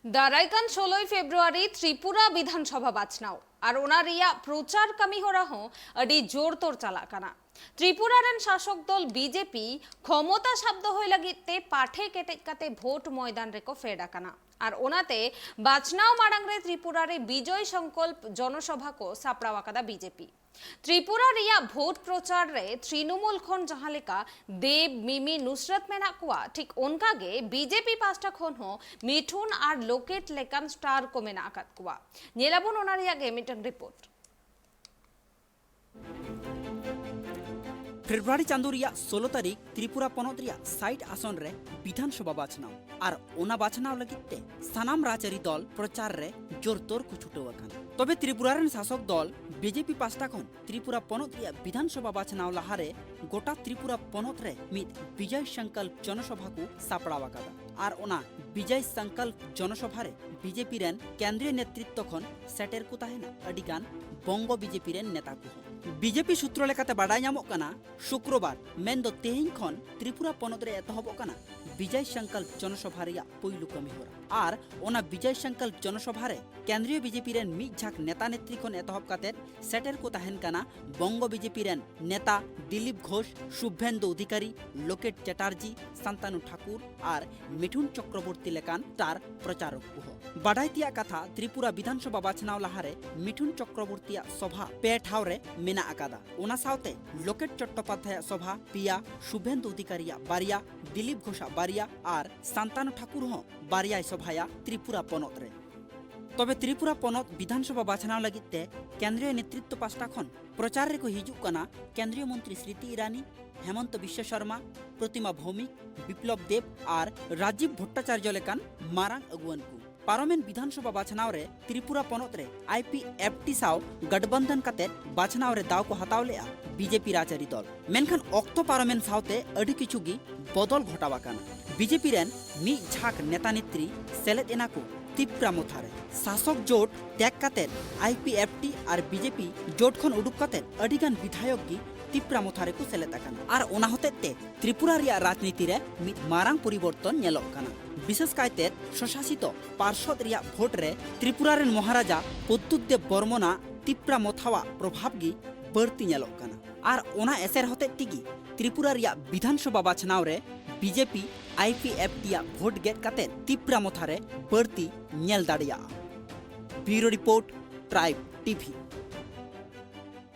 दारायकान 16 February Tripura विधानसभा बाचनाव और ओना रिया प्रचार कमी हो रहा हूँ अड़ी जोर तोर चला कना त्रिपुरा रेन शासक दल बीजेपी क्षमता शब्द हो लगिते पाठे केटे कते भोट मैदान रेको फेडा कना और ओनाते बाचनाव माडांगरे त्रिपुरा रे विजय संकल्प जनसभा को सापड़ा वाकादा बीजेपी त्रिपुरा रिया भोट प्रचार रे तृणमूल खन जहां लेका देव मिमी नुसरत मेना कुआ ठीक उनका गे बीजेपी पास्टा खन हो मिठुन और लोकेट लेकान स्टार को मेना आकात कुआ नेलाबुन ओना रिया गे मिटन रिपोर्ट फेब्रुआरी चांदो रिया 16 तारीख त्रिपुरा पनत रिया 60 आसन रे विधानसभा बाचनाव और ओना बाचनाव लगिते सानाम राजरी दल प्रचार रे जोरतोर को छुटो अकन तबे त्रिपुरा रेन शासक दल बीजेपी पास्टा खन त्रिपुरा पनत रिया विधानसभा बाचनाव लहारे गोटा त्रिपुरा पनत रे मित विजय संकल्प जनसभा को सापड़ावा कादा और ओना विजय संकल्प जनसभा रे बीजेपी रेन केंद्रीय नेतृत्व खन सेटेर को ताहेना अडिगान बंगो बीजेपी रेन नेता को बीजेपी सूत्र लेकाते बाडाय नामोग काना शुक्रवार मेन दो तेहिं खन त्रिपुरा पनत रे एतहबोग काना विजय संकल्प जनसभा रिया पहिलु कमी होरा और ओना विजय संकल्प जनसभा रे केंद्रीय बीजेपी रेन मिद झाक नेता नेत्री खन एतहब काते सेटेर को ताहेन काना बंगो बीजेपी रेन नेता दिलीप घोष शुभेंदु अधिकारी लोकेट चैटार्जी शांतानु ठाकुर और मिठुन चक्रवर्ती लेकान तार प्रचारक को बाडाय तिया कथा त्रिपुरा विधानसभा बाचनाव लहारे मिठुन चक्रवर्ती सभा पे ठाव रे मेना आकादा ओना सावते लोकेट चट्टोपाध्याय सभा पिया शुभेंदु अधिकारी बारिया दिलीप घोषा बारिया और शांतानु ठाकुर हो बारिया सभाया त्रिपुरा पनत रे तबे त्रिपुरा पनत विधानसभा बाचनाव लगिते केंद्रीय नेतृत्व पास्टा खन प्रचार रे को हिजुक कना केंद्रीय मंत्री स्मृति ईरानी हेमंत विश्व शर्मा प्रतिमा भौमिक विप्लव देव और राजीव भट्टाचार्य लेकान मारांग अगुवन को पार्लियामेंट विधानसभा बाचनाव रे त्रिपुरा पनत रे आईपीएफटी साव गठबंधन काते बाचनाव रे दाव को हताव लेआ बीजेपी राजरी दल मेनखान ऑक्टो पार्लियामेंट सावते अडी किछुगी बदल घटावा काना बीजेपी रेन मी झाक नेता नेत्री सेलेद एना को त्रिपुरा मोथारे शासक जोट त्याग काते आईपीएफटी और बीजेपी जोट खन उडुक काते अडिगान विधायक गी त्रिपुरा मोथारे को सेलेद आकाना और ओना होतेते त्रिपुरा रिया राजनीति रे मिद मारांग परिवर्तन नेलोग काना विशेष कायते स्वशासित पार्षद रिया भोट रे त्रिपुरा रेन महाराजा पद्दुदेव बर्मना त्रिपुरा मोथावा प्रभाव गी बढ़ती नेलोग काना और ओना एसेर होते तिगी त्रिपुरा रिया विधानसभा बाचनाव रे बीजेपी आईपीएफटी भोट गेट काते त्रिपुरा मोथारे बढ़ती नेल दाड़िया ब्यूरो रिपोर्ट ट्राइब टीवी।